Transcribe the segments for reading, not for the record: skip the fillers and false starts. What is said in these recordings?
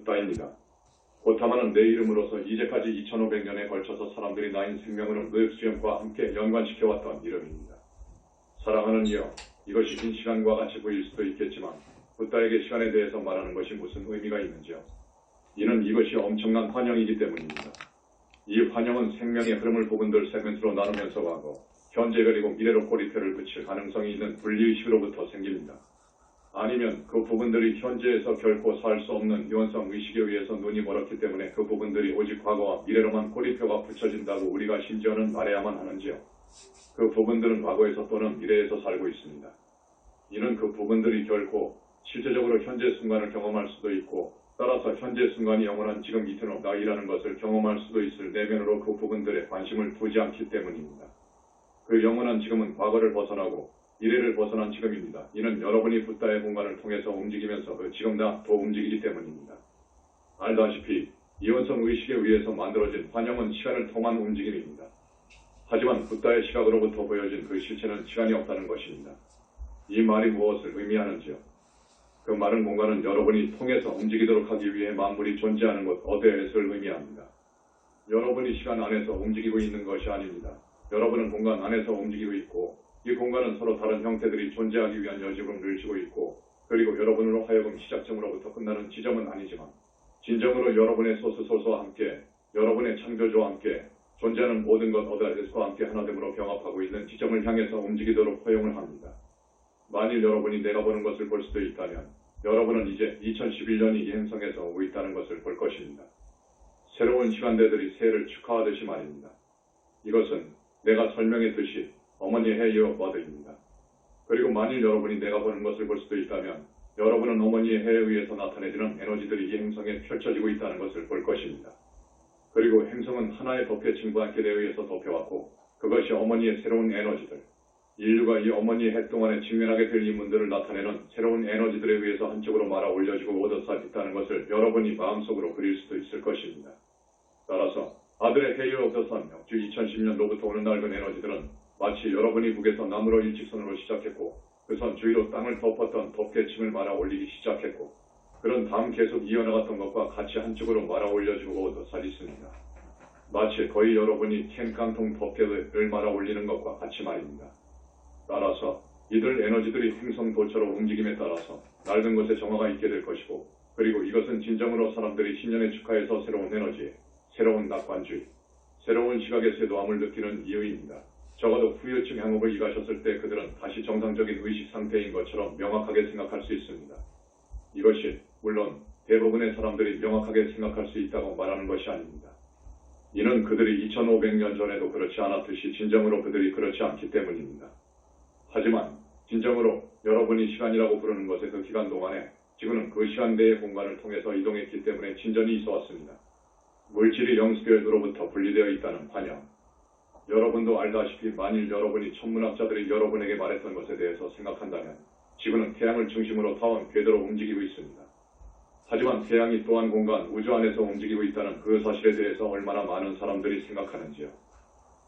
붓다입니다. 고타마는 내 이름으로서 이제까지 2500년에 걸쳐서 사람들이 나인 생명을 노획수염과 함께 연관시켜왔던 이름입니다. 사랑하는 이여, 이것이 긴 시간과 같이 보일 수도 있겠지만 붓다에게 시간에 대해서 말하는 것이 무슨 의미가 있는지요? 이는 이것이 엄청난 환영이기 때문입니다. 이 환영은 생명의 흐름을 부분들 세멘트로 나누면서 과거, 현재 그리고 미래로 꼬리표를 붙일 가능성이 있는 분리의식으로부터 생깁니다. 아니면 그 부분들이 현재에서 결코 살 수 없는 유언성 의식에 의해서 눈이 멀었기 때문에 그 부분들이 오직 과거와 미래로만 꼬리표가 붙여진다고 우리가 심지어는 말해야만 하는지요. 그 부분들은 과거에서 또는 미래에서 살고 있습니다. 이는 그 부분들이 결코 실제적으로 현재 순간을 경험할 수도 있고 따라서 현재 순간이 영원한 지금 이터널 나이라는 것을 경험할 수도 있을 내면으로 그 부분들에 관심을 두지 않기 때문입니다. 그 영원한 지금은 과거를 벗어나고 미래를 벗어난 지금입니다. 이는 여러분이 붓다의 공간을 통해서 움직이면서 그 지금보다 더 움직이기 때문입니다. 알다시피 이원성 의식에 의해서 만들어진 환영은 시간을 통한 움직임입니다. 하지만 붓다의 시각으로부터 보여진 그 실체는 시간이 없다는 것입니다. 이 말이 무엇을 의미하는지요? 그 마른 공간은 여러분이 통해서 움직이도록 하기 위해 만물이 존재하는 것 어데에스를 의미합니다. 여러분이 시간 안에서 움직이고 있는 것이 아닙니다. 여러분은 공간 안에서 움직이고 있고 이 공간은 서로 다른 형태들이 존재하기 위한 여지로 늘지고 있고 그리고 여러분으로 하여금 시작점으로부터 끝나는 지점은 아니지만 진정으로 여러분의 소스소스와 함께 여러분의 창조주와 함께 존재하는 모든 것 어데에스와 함께 하나됨으로 병합하고 있는 지점을 향해서 움직이도록 허용을 합니다. 만일 여러분이 내가 보는 것을 볼 수도 있다면 여러분은 이제 2011년이 이 행성에서 오고 있다는 것을 볼 것입니다. 새로운 시간대들이 새해를 축하하듯이 말입니다. 이것은 내가 설명했듯이 어머니의 해이어 버드입니다. 그리고 만일 여러분이 내가 보는 것을 볼 수도 있다면 여러분은 어머니의 해에 의해서 나타내지는 에너지들이 이 행성에 펼쳐지고 있다는 것을 볼 것입니다. 그리고 행성은 하나의 덮개층 블랑켓에 의해서 덮여왔고 그것이 어머니의 새로운 에너지들, 인류가 이 어머니의 해 동안에 직면하게 될 인문들을 나타내는 새로운 에너지들에 의해서 한쪽으로 말아 올려지고 오더싸 있다는 것을 여러분이 마음속으로 그릴 수도 있을 것입니다. 따라서 아들의 헤이어 오브 더 선, 주 2010년로부터 오는 낡은 에너지들은 마치 여러분이 북에서 남으로 일직선으로 시작했고 그 선 주위로 땅을 덮었던 덮개층을 말아 올리기 시작했고 그런 다음 계속 이어나갔던 것과 같이 한쪽으로 말아 올려지고 오더싸 있습니다. 마치 거의 여러분이 캔깡통 덮개를 말아 올리는 것과 같이 말입니다. 따라서 이들 에너지들이 행성 도처로 움직임에 따라서 낡은 것에 정화가 있게 될 것이고 그리고 이것은 진정으로 사람들이 신년에 축하해서 새로운 에너지, 새로운 낙관주의, 새로운 시각의 쇄도함을 느끼는 이유입니다. 적어도 후유증 항목을 이가셨을 때 그들은 다시 정상적인 의식 상태인 것처럼 명확하게 생각할 수 있습니다. 이것이 물론 대부분의 사람들이 명확하게 생각할 수 있다고 말하는 것이 아닙니다. 이는 그들이 2500년 전에도 그렇지 않았듯이 진정으로 그들이 그렇지 않기 때문입니다. 하지만 진정으로 여러분이 시간이라고 부르는 것의 그 기간 동안에 지구는 그 시간대의 공간을 통해서 이동했기 때문에 진전이 있어왔습니다. 물질이 영스별도로부터 분리되어 있다는 환영. 여러분도 알다시피 만일 여러분이 천문학자들이 여러분에게 말했던 것에 대해서 생각한다면 지구는 태양을 중심으로 타원 궤도로 움직이고 있습니다. 하지만 태양이 또한 공간, 우주 안에서 움직이고 있다는 그 사실에 대해서 얼마나 많은 사람들이 생각하는지요.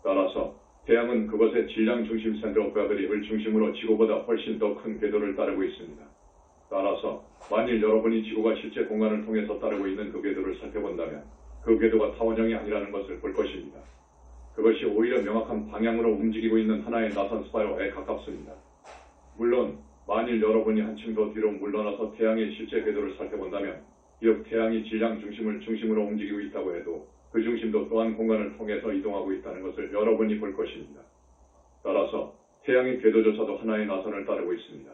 따라서 태양은 그것의 질량 중심 센터 오브 그래비티를 중심으로 지구보다 훨씬 더 큰 궤도를 따르고 있습니다. 따라서 만일 여러분이 지구가 실제 공간을 통해서 따르고 있는 그 궤도를 살펴본다면 그 궤도가 타원형이 아니라는 것을 볼 것입니다. 그것이 오히려 명확한 방향으로 움직이고 있는 하나의 나선 스파이럴에 가깝습니다. 물론 만일 여러분이 한층 더 뒤로 물러나서 태양의 실제 궤도를 살펴본다면 비록 태양이 질량 중심을 중심으로 움직이고 있다고 해도 그 중심도 또한 공간을 통해서 이동하고 있다는 것을 여러분이 볼 것입니다. 따라서 태양의 궤도조차도 하나의 나선을 따르고 있습니다.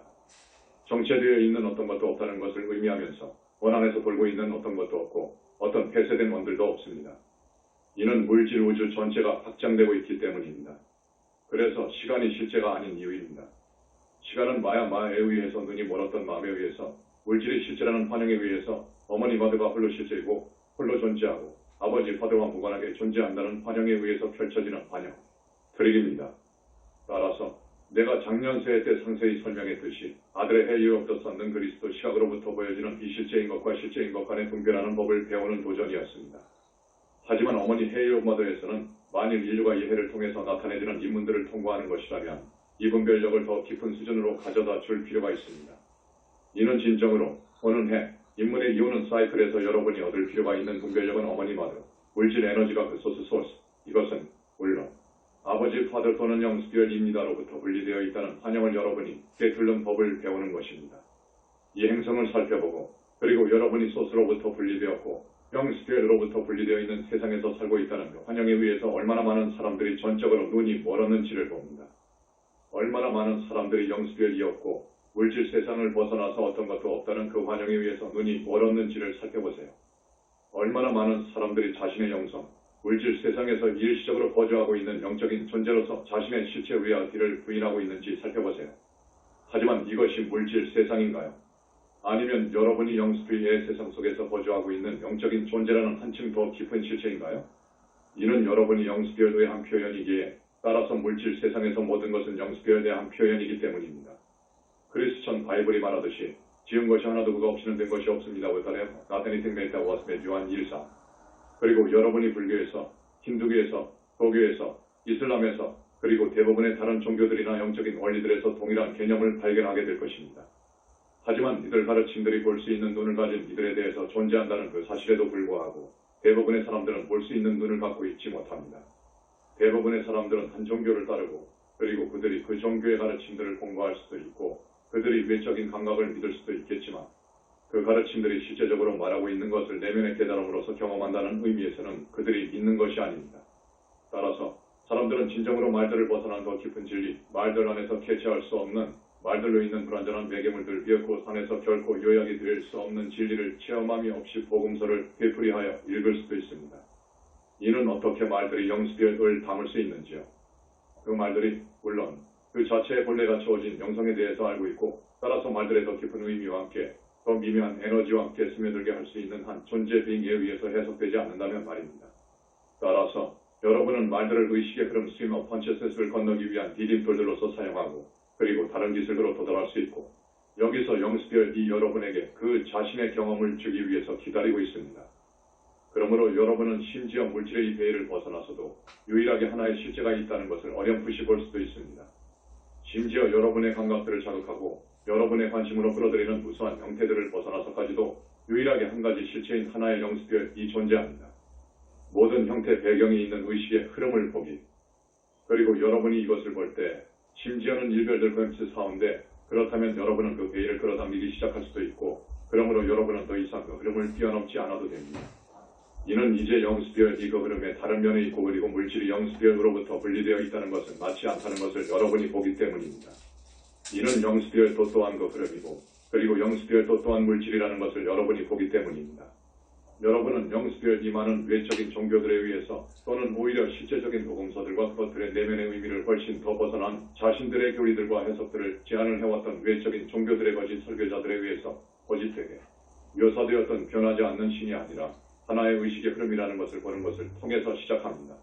정체되어 있는 어떤 것도 없다는 것을 의미하면서 원안에서 돌고 있는 어떤 것도 없고 어떤 폐쇄된 원들도 없습니다. 이는 물질 우주 전체가 확장되고 있기 때문입니다. 그래서 시간이 실제가 아닌 이유입니다. 시간은 마야에 의해서 눈이 멀었던 마음에 의해서 물질이 실제라는 환영에 의해서 어머니 마드가 홀로 실제이고 홀로 존재하고 아버지 파드와 무관하게 존재한다는 환영에 의해서 펼쳐지는 환영, 트릭입니다. 따라서 내가 작년 새해 때 상세히 설명했듯이 아들의 헤이어 오브 더 선는 그리스도 시각으로부터 보여지는 비실제인 것과 실제인 것 간의 분별하는 법을 배우는 도전이었습니다. 하지만 어머니 헤이어 오브 머더에서는 만일 인류가 이 해를 통해서 나타내지는 인문들을 통과하는 것이라면 이 분별력을 더 깊은 수준으로 가져다 줄 필요가 있습니다. 이는 진정으로 오는 해 인문의 이오는 사이클에서 여러분이 얻을 필요가 있는 분별력은 어머니 마드, 물질 에너지가 그 소스. 이것은 물론 아버지 파더 또는 영스피얼입니다로부터 분리되어 있다는 환영을 여러분이 깨뚫는 법을 배우는 것입니다. 이 행성을 살펴보고 그리고 여러분이 소스로부터 분리되었고 영스피얼로부터 분리되어 있는 세상에서 살고 있다는 그 환영에 의해서 얼마나 많은 사람들이 전적으로 눈이 멀었는지를 봅니다. 얼마나 많은 사람들이 영스피얼이었고 물질 세상을 벗어나서 어떤 것도 없다는 그 환영에 의해서 눈이 멀었는지를 살펴보세요. 얼마나 많은 사람들이 자신의 영성, 물질 세상에서 일시적으로 거주하고 있는 영적인 존재로서 자신의 실체 리얼리티를 부인하고 있는지 살펴보세요. 하지만 이것이 물질 세상인가요? 아니면 여러분이 영스피의 세상 속에서 거주하고 있는 영적인 존재라는 한층 더 깊은 실체인가요? 이는 여러분이 영스피어의 한 표현이기에 따라서 물질 세상에서 모든 것은 영스피어의 한 표현이기 때문입니다. 크리스천 바이블이 말하듯이 지은 것이 하나도 그가 없이는 된 것이 없습니다. Not anything made that was made. 요한 1사. 그리고 여러분이 불교에서, 힌두교에서, 도교에서, 이슬람에서, 그리고 대부분의 다른 종교들이나 영적인 원리들에서 동일한 개념을 발견하게 될 것입니다. 하지만 이들 가르침들이 볼 수 있는 눈을 가진 이들에 대해서 존재한다는 그 사실에도 불구하고 대부분의 사람들은 볼 수 있는 눈을 갖고 있지 못합니다. 대부분의 사람들은 한 종교를 따르고 그리고 그들이 그 종교의 가르침들을 공부할 수도 있고 그들이 외적인 감각을 믿을 수도 있겠지만 그 가르침들이 실제적으로 말하고 있는 것을 내면의 깨달음으로서 경험한다는 의미에서는 그들이 믿는 것이 아닙니다. 따라서 사람들은 진정으로 말들을 벗어난 더 깊은 진리, 말들 안에서 캐치할 수 없는 말들로 있는 불완전한 매개물들 비었고 산에서 결코 요약이 될 수 없는 진리를 체험함이 없이 복음서를 되풀이하여 읽을 수도 있습니다. 이는 어떻게 말들이 영스피어를 담을 수 있는지요? 그 말들이 물론 그 자체의 본래가 주어진 영성에 대해서 알고 있고 따라서 말들의 더 깊은 의미와 함께 더 미묘한 에너지와 함께 스며들게 할 수 있는 한 존재 빙에 의해서 해석되지 않는다면 말입니다. 따라서 여러분은 말들을 의식의 흐름 스트림 오브 컨셔스를 건너기 위한 디딤돌들로서 사용하고 그리고 다른 기술로 도달할 수 있고 여기서 영스피어이 여러분에게 그 자신의 경험을 주기 위해서 기다리고 있습니다. 그러므로 여러분은 심지어 물질의 이 베일을 벗어나서도 유일하게 하나의 실제가 있다는 것을 어렴풋이 볼 수도 있습니다. 심지어 여러분의 감각들을 자극하고 여러분의 관심으로 끌어들이는 무수한 형태들을 벗어나서까지도 유일하게 한 가지 실체인 하나의 영스피어이 존재합니다. 모든 형태 배경이 있는 의식의 흐름을 보기 그리고 여러분이 이것을 볼 때 심지어는 일별들 그 가운데 그렇다면 여러분은 그 베일을 끌어당기기 시작할 수도 있고 그러므로 여러분은 더 이상 그 흐름을 뛰어넘지 않아도 됩니다. 이는 이제 영스피어이 그 흐름의 다른 면에 있고 그리고 물질이 영스피어로부터 분리되어 있다는 것은 맞지 않다는 것을 여러분이 보기 때문입니다. 이는 영스피어 또 또한 그 흐름이고 그리고 영스피어 또 또한 물질이라는 것을 여러분이 보기 때문입니다. 여러분은 영스피어이 많은 외적인 종교들에 의해서 또는 오히려 실제적인 복음서들과 그것들의 내면의 의미를 훨씬 더 벗어난 자신들의 교리들과 해석들을 제안을 해왔던 외적인 종교들의 거짓 설교자들에 의해서 거짓되게 묘사되었던 변하지 않는 신이 아니라 하나의 의식의 흐름이라는 것을 보는 것을 통해서 시작합니다.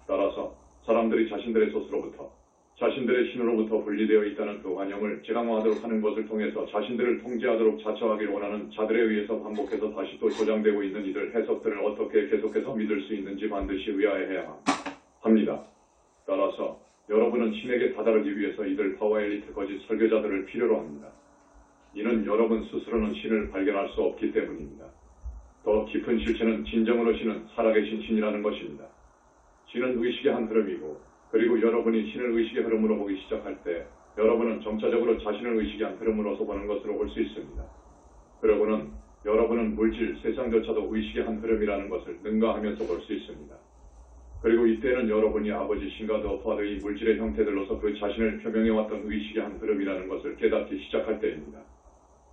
따라서 사람들이 자신들의 소스로부터 자신들의 신으로부터 분리되어 있다는 그 환영을 재강화하도록 하는 것을 통해서 자신들을 통제하도록 자처하기를 원하는 자들에 의해서 반복해서 다시 또 조장되고 있는 이들 해석들을 어떻게 계속해서 믿을 수 있는지 반드시 의아해야 합니다. 따라서 여러분은 신에게 다다르기 위해서 이들 파워 엘리트 거짓 설교자들을 필요로 합니다. 이는 여러분 스스로는 신을 발견할 수 없기 때문입니다. 더 깊은 실체는 진정으로 신은 살아계신 신이라는 것입니다. 신은 의식의 한 흐름이고 그리고 여러분이 신을 의식의 흐름으로 보기 시작할 때 여러분은 점차적으로 자신을 의식의 한 흐름으로서 보는 것으로 볼 수 있습니다. 그러고는 여러분은 물질 세상조차도 의식의 한 흐름이라는 것을 능가하면서 볼 수 있습니다. 그리고 이때는 여러분이 아버지 신과 더 파더의 물질의 형태들로서 그 자신을 표명해왔던 의식의 한 흐름이라는 것을 깨닫기 시작할 때입니다.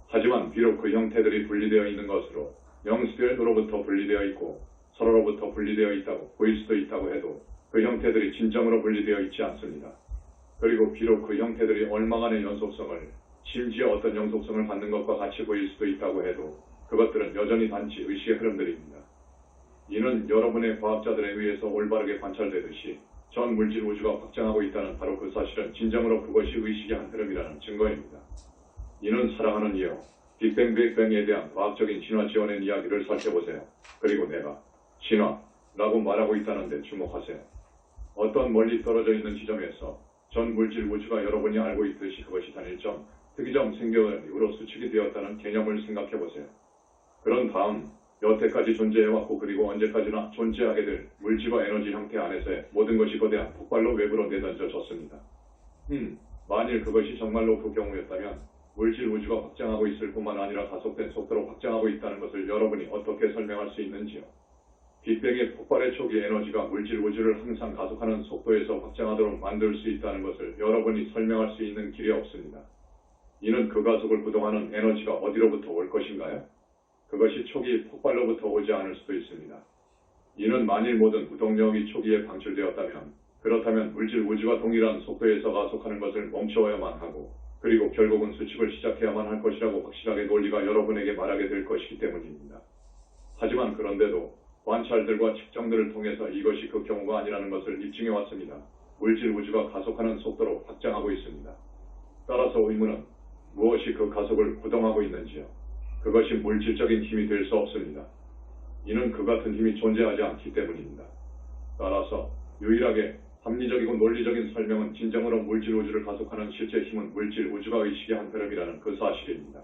하지만 비록 그 형태들이 분리되어 있는 것으로 영스피어로부터 분리되어 있고 서로로부터 분리되어 있다고 보일 수도 있다고 해도 그 형태들이 진정으로 분리되어 있지 않습니다. 그리고 비록 그 형태들이 얼마간의 연속성을 심지어 어떤 영속성을 갖는 것과 같이 보일 수도 있다고 해도 그것들은 여전히 단지 의식의 흐름들입니다. 이는 여러분의 과학자들에 의해서 올바르게 관찰되듯이 전 물질 우주가 확장하고 있다는 바로 그 사실은 진정으로 그것이 의식의 한 흐름이라는 증거입니다. 이는 사랑하는 이여 빅뱅에 대한 과학적인 진화 지원의 이야기를 살펴보세요. 그리고 내가 진화라고 말하고 있다는 데 주목하세요. 어떤 멀리 떨어져 있는 지점에서 전 물질 우주가 여러분이 알고 있듯이 그것이 단일점, 특이점 생겨난 이후로 수축이 되었다는 개념을 생각해보세요. 그런 다음 여태까지 존재해왔고 그리고 언제까지나 존재하게 될 물질과 에너지 형태 안에서의 모든 것이 거대한 폭발로 외부로 내던져졌습니다. 만일 그것이 정말로 그 경우였다면 물질 우주가 확장하고 있을 뿐만 아니라 가속된 속도로 확장하고 있다는 것을 여러분이 어떻게 설명할 수 있는지요? 빅뱅의 폭발의 초기 에너지가 물질 우주를 항상 가속하는 속도에서 확장하도록 만들 수 있다는 것을 여러분이 설명할 수 있는 길이 없습니다. 이는 그 가속을 구동하는 에너지가 어디로부터 올 것인가요? 그것이 초기 폭발로부터 오지 않을 수도 있습니다. 이는 만일 모든 구동력이 초기에 방출되었다면, 그렇다면 물질 우주가 동일한 속도에서 가속하는 것을 멈추어야만 하고, 그리고 결국은 수축을 시작해야만 할 것이라고 확실하게 논리가 여러분에게 말하게 될 것이기 때문입니다. 하지만 그런데도 관찰들과 측정들을 통해서 이것이 그 경우가 아니라는 것을 입증해 왔습니다. 물질 우주가 가속하는 속도로 확장하고 있습니다. 따라서 의문은 무엇이 그 가속을 구동하고 있는지요? 그것이 물질적인 힘이 될 수 없습니다. 이는 그 같은 힘이 존재하지 않기 때문입니다. 따라서 유일하게 합리적이고 논리적인 설명은 진정으로 물질 우주를 가속하는 실제 힘은 물질 우주가 의식의 한 흐름이라는 그 사실입니다.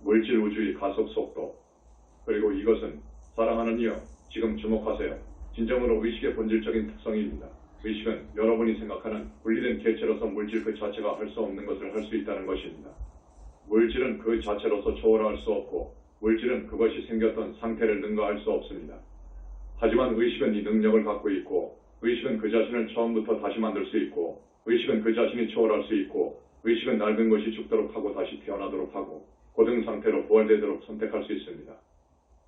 물질 우주의 가속 속도. 그리고 이것은 사랑하는 이여, 지금 주목하세요. 진정으로 의식의 본질적인 특성입니다. 의식은 여러분이 생각하는 분리된 개체로서 물질 그 자체가 할 수 없는 것을 할 수 있다는 것입니다. 물질은 그 자체로서 초월할 수 없고 물질은 그것이 생겼던 상태를 능가할 수 없습니다. 하지만 의식은 이 능력을 갖고 있고 의식은 그 자신을 처음부터 다시 만들 수 있고 의식은 그 자신이 초월할 수 있고 의식은 낡은 것이 죽도록 하고 다시 태어나도록 하고 고등 상태로 부활되도록 선택할 수 있습니다.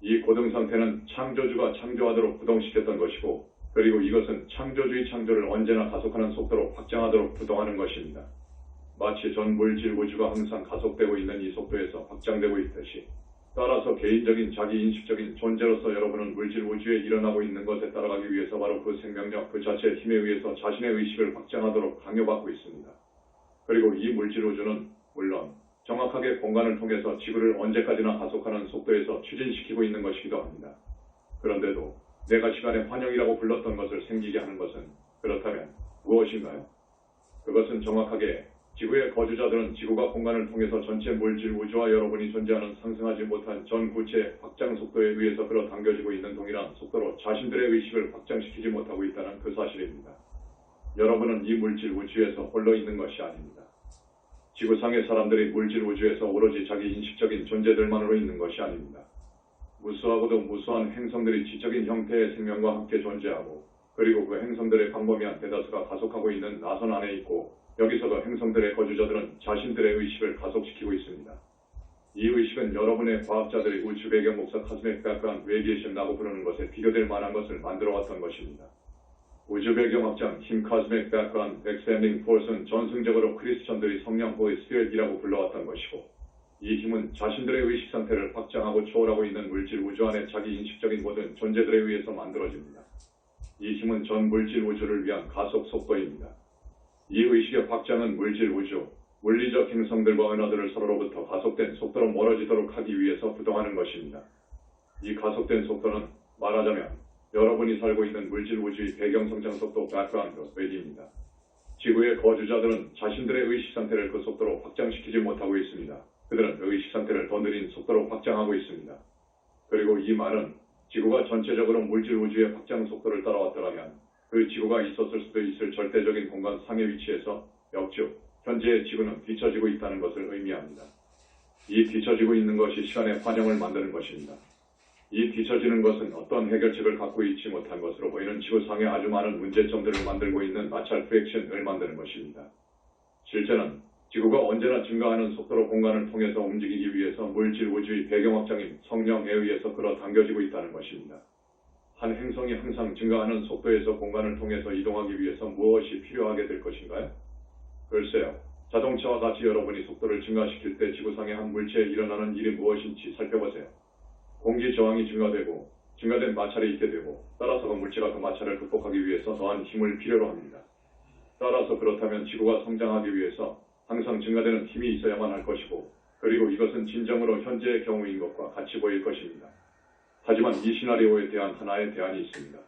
이 고등 상태는 창조주가 창조하도록 구동시켰던 것이고 그리고 이것은 창조주의 창조를 언제나 가속하는 속도로 확장하도록 구동하는 것입니다. 마치 전 물질 우주가 항상 가속되고 있는 이 속도에서 확장되고 있듯이 따라서 개인적인 자기 인식적인 존재로서 여러분은 물질 우주에 일어나고 있는 것에 따라가기 위해서 바로 그 생명력 그 자체의 힘에 의해서 자신의 의식을 확장하도록 강요받고 있습니다. 그리고 이 물질 우주는 물론 정확하게 공간을 통해서 지구를 언제까지나 가속하는 속도에서 추진시키고 있는 것이기도 합니다. 그런데도 내가 시간의 환영이라고 불렀던 것을 생기게 하는 것은 그렇다면 무엇인가요? 그것은 정확하게 지구의 거주자들은 지구가 공간을 통해서 전체 물질 우주와 여러분이 존재하는 상승하지 못한 전 구체의 확장 속도에 의해서 끌어당겨지고 있는 동일한 속도로 자신들의 의식을 확장시키지 못하고 있다는 그 사실입니다. 여러분은 이 물질 우주에서 홀로 있는 것이 아닙니다. 지구상의 사람들이 물질 우주에서 오로지 자기 인식적인 존재들만으로 있는 것이 아닙니다. 무수하고도 무수한 행성들이 지적인 형태의 생명과 함께 존재하고 그리고 그 행성들의 광범위한 대다수가 가속하고 있는 나선 안에 있고 여기서 그 행성들의 거주자들은 자신들의 의식을 가속시키고 있습니다. 이 의식은 여러분의 과학자들이 우주 배경 목사 카스믹 백그라운드 레디에이션이라고 부르는 것에 비교될 만한 것을 만들어왔던 것입니다. 우주 배경학장 힘 카스믹 백그라운드 엑스텐딩 포스는 전승적으로 크리스천들이 성령 호의 스피릿이라고 불러왔던 것이고 이 힘은 자신들의 의식 상태를 확장하고 초월하고 있는 물질 우주 안에 자기 인식적인 모든 존재들에 의해서 만들어집니다. 이 힘은 전 물질 우주를 위한 가속 속도입니다. 이 의식의 확장은 물질 우주, 물리적 행성들과 은하들을 서로로부터 가속된 속도로 멀어지도록 하기 위해서 부동하는 것입니다. 이 가속된 속도는 말하자면 여러분이 살고 있는 물질 우주의 배경 성장 속도 백그라운드 웨디입니다. 지구의 거주자들은 자신들의 의식 상태를 그 속도로 확장시키지 못하고 있습니다. 그들은 그 의식 상태를 더 느린 속도로 확장하고 있습니다. 그리고 이 말은 지구가 전체적으로 물질 우주의 확장 속도를 따라왔더라면 그 지구가 있었을 수도 있을 절대적인 공간 상의 위치에서 역즉 현재의 지구는 뒤처지고 있다는 것을 의미합니다. 이 뒤처지고 있는 것이 시간의 환영을 만드는 것입니다. 이 뒤처지는 것은 어떤 해결책을 갖고 있지 못한 것으로 보이는 지구상의 아주 많은 문제점들을 만들고 있는 마찰 프랙션을 만드는 것입니다. 실제는 지구가 언제나 증가하는 속도로 공간을 통해서 움직이기 위해서 물질 우주의 배경확장인 성령에 의해서 끌어당겨지고 있다는 것입니다. 한 행성이 항상 증가하는 속도에서 공간을 통해서 이동하기 위해서 무엇이 필요하게 될 것인가요? 글쎄요. 자동차와 같이 여러분이 속도를 증가시킬 때 지구상의 한 물체에 일어나는 일이 무엇인지 살펴보세요. 공기 저항이 증가되고 증가된 마찰이 있게 되고 따라서 그 물체가 그 마찰을 극복하기 위해서 더한 힘을 필요로 합니다. 따라서 그렇다면 지구가 성장하기 위해서 항상 증가되는 힘이 있어야만 할 것이고 그리고 이것은 진정으로 현재의 경우인 것과 같이 보일 것입니다. 하지만 이 시나리오에 대한 하나의 대안이 있습니다.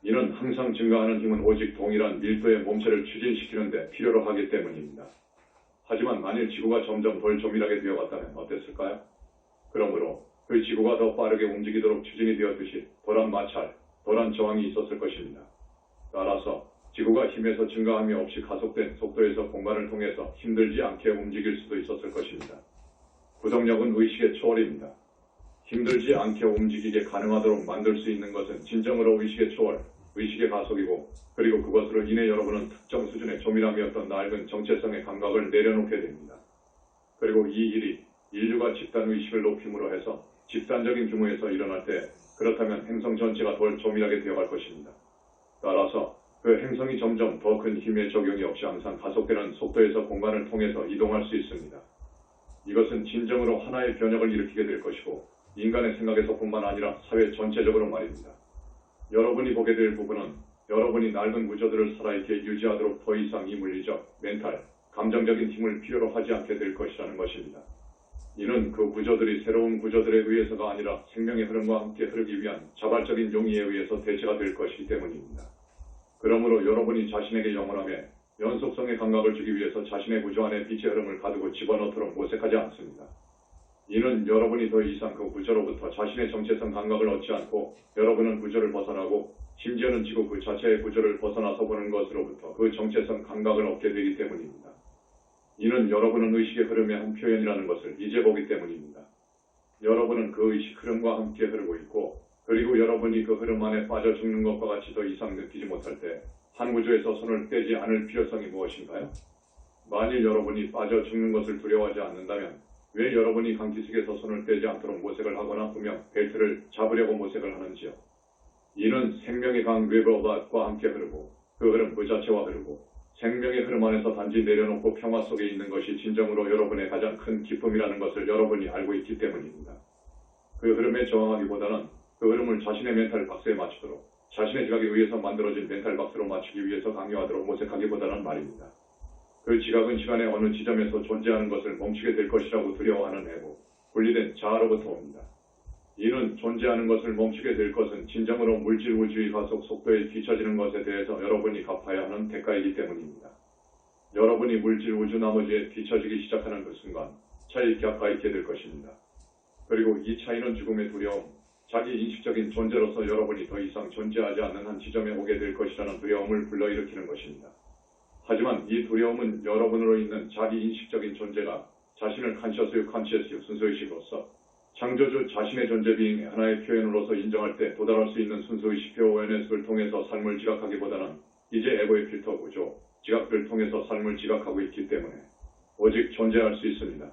이는 항상 증가하는 힘은 오직 동일한 밀도의 몸체를 추진시키는 데 필요로 하기 때문입니다. 하지만 만일 지구가 점점 덜 조밀하게 되어갔다면 어땠을까요? 그러므로 그 지구가 더 빠르게 움직이도록 추진이 되었듯이 도란 마찰, 도란 저항이 있었을 것입니다. 따라서 지구가 힘에서 증가함이 없이 가속된 속도에서 공간을 통해서 힘들지 않게 움직일 수도 있었을 것입니다. 구동력은 의식의 초월입니다. 힘들지 않게 움직이게 가능하도록 만들 수 있는 것은 진정으로 의식의 초월, 의식의 가속이고, 그리고 그것으로 인해 여러분은 특정 수준의 조밀함이었던 낡은 정체성의 감각을 내려놓게 됩니다. 그리고 이 일이 인류가 집단 의식을 높임으로 해서 집단적인 규모에서 일어날 때, 그렇다면 행성 전체가 덜 조밀하게 되어갈 것입니다. 따라서 그 행성이 점점 더 큰 힘의 적용이 없이 항상 가속되는 속도에서 공간을 통해서 이동할 수 있습니다. 이것은 진정으로 하나의 변혁을 일으키게 될 것이고, 인간의 생각에서뿐만 아니라 사회 전체적으로 말입니다. 여러분이 보게 될 부분은 여러분이 낡은 구조들을 살아있게 유지하도록 더 이상 이 물리적, 멘탈, 감정적인 힘을 필요로 하지 않게 될 것이라는 것입니다. 이는 그 구조들이 새로운 구조들에 의해서가 아니라 생명의 흐름과 함께 흐르기 위한 자발적인 용의에 의해서 대체가 될 것이기 때문입니다. 그러므로 여러분이 자신에게 영원함에 연속성의 감각을 주기 위해서 자신의 구조 안에 빛의 흐름을 가두고 집어넣도록 모색하지 않습니다. 이는 여러분이 더 이상 그 구조로부터 자신의 정체성 감각을 얻지 않고 여러분은 구조를 벗어나고 심지어는 지구 그 자체의 구조를 벗어나서 보는 것으로부터 그 정체성 감각을 얻게 되기 때문입니다. 이는 여러분은 의식의 흐름의 한 표현이라는 것을 이제 보기 때문입니다. 여러분은 그 의식 흐름과 함께 흐르고 있고, 그리고 여러분이 그 흐름 안에 빠져 죽는 것과 같이 더 이상 느끼지 못할 때 한 구조에서 손을 떼지 않을 필요성이 무엇인가요? 만일 여러분이 빠져 죽는 것을 두려워하지 않는다면 왜 여러분이 강기숙에서 손을 떼지 않도록 모색을 하거나 분명 벨트를 잡으려고 모색을 하는지요? 이는 생명의 강 웨버과 함께 흐르고 그 흐름 그 자체와 흐르고 생명의 흐름 안에서 단지 내려놓고 평화 속에 있는 것이 진정으로 여러분의 가장 큰 기쁨이라는 것을 여러분이 알고 있기 때문입니다. 그 흐름에 저항하기보다는 그 흐름을 자신의 멘탈 박스에 맞추도록 자신의 지각에 의해서 만들어진 멘탈 박스로 맞추기 위해서 강요하도록 모색하기보다는 말입니다. 그 지각은 시간의 어느 지점에서 존재하는 것을 멈추게 될 것이라고 두려워하는 애고 분리된 자아로부터 옵니다. 이는 존재하는 것을 멈추게 될 것은 진정으로 물질 우주의 가속 속도에 뒤처지는 것에 대해서 여러분이 갚아야 하는 대가이기 때문입니다. 여러분이 물질 우주 나머지에 뒤처지기 시작하는 그 순간 차에 격가 있게 될 것입니다. 그리고 이 차이는 죽음의 두려움, 자기 인식적인 존재로서 여러분이 더 이상 존재하지 않는 한 지점에 오게 될 것이라는 두려움을 불러일으키는 것입니다. 하지만 이 두려움은 여러분으로 있는 자기 인식적인 존재가 자신을 컨시어스 순수의식으로서 창조주 자신의 존재 비행의 하나의 표현으로서 인정할 때 도달할 수 있는 순수의식표 어웨어네스를 통해서 삶을 지각하기보다는 이제 에고의 필터 구조, 지각들을 통해서 삶을 지각하고 있기 때문에 오직 존재할 수 있습니다.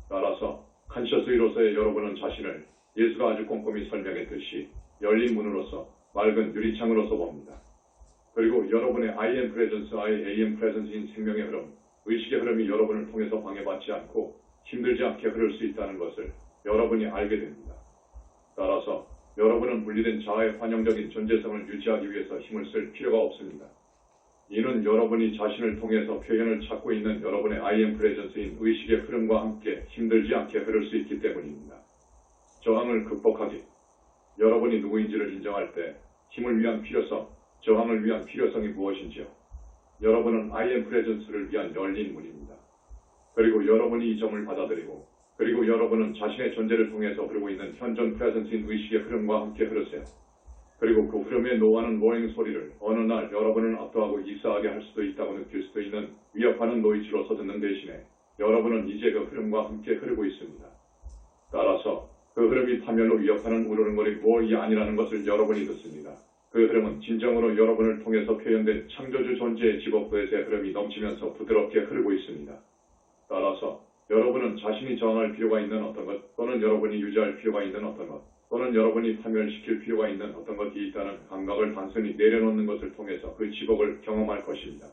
따라서 컨시어스의로서의 여러분은 자신을 예수가 아주 꼼꼼히 설명했듯이 열린 문으로서 맑은 유리창으로서 봅니다. 그리고 여러분의 I am presence, I am presence인 생명의 흐름, 의식의 흐름이 여러분을 통해서 방해받지 않고 힘들지 않게 흐를 수 있다는 것을 여러분이 알게 됩니다. 따라서 여러분은 분리된 자아의 환영적인 존재성을 유지하기 위해서 힘을 쓸 필요가 없습니다. 이는 여러분이 자신을 통해서 표현을 찾고 있는 여러분의 I am presence인 의식의 흐름과 함께 힘들지 않게 흐를 수 있기 때문입니다. 저항을 극복하기. 여러분이 누구인지를 인정할 때 힘을 위한 필요성, 저항을 위한 필요성이 무엇인지요? 여러분은 I am presence를 위한 열린 문입니다. 그리고 여러분이 이 점을 받아들이고, 그리고 여러분은 자신의 존재를 통해서 흐르고 있는 현존 프레젠스인 의식의 흐름과 함께 흐르세요. 그리고 그 흐름의 노하는 모행 소리를 어느 날 여러분을 압도하고 이사하게 할 수도 있다고 느낄 수도 있는 위협하는 노이즈로서 듣는 대신에 여러분은 이제 그 흐름과 함께 흐르고 있습니다. 따라서 그 흐름이 파멸로 위협하는 우르릉거림이 아니라는 것을 여러분이 듣습니다. 그 흐름은 진정으로 여러분을 통해서 표현된 창조주 존재의 지법부의 흐름이 넘치면서 부드럽게 흐르고 있습니다. 따라서 여러분은 자신이 저항할 필요가 있는 어떤 것, 또는 여러분이 유지할 필요가 있는 어떤 것, 또는 여러분이 파멸시킬 필요가 있는 어떤 것이 있다는 감각을 단순히 내려놓는 것을 통해서 그 지법을 경험할 것입니다.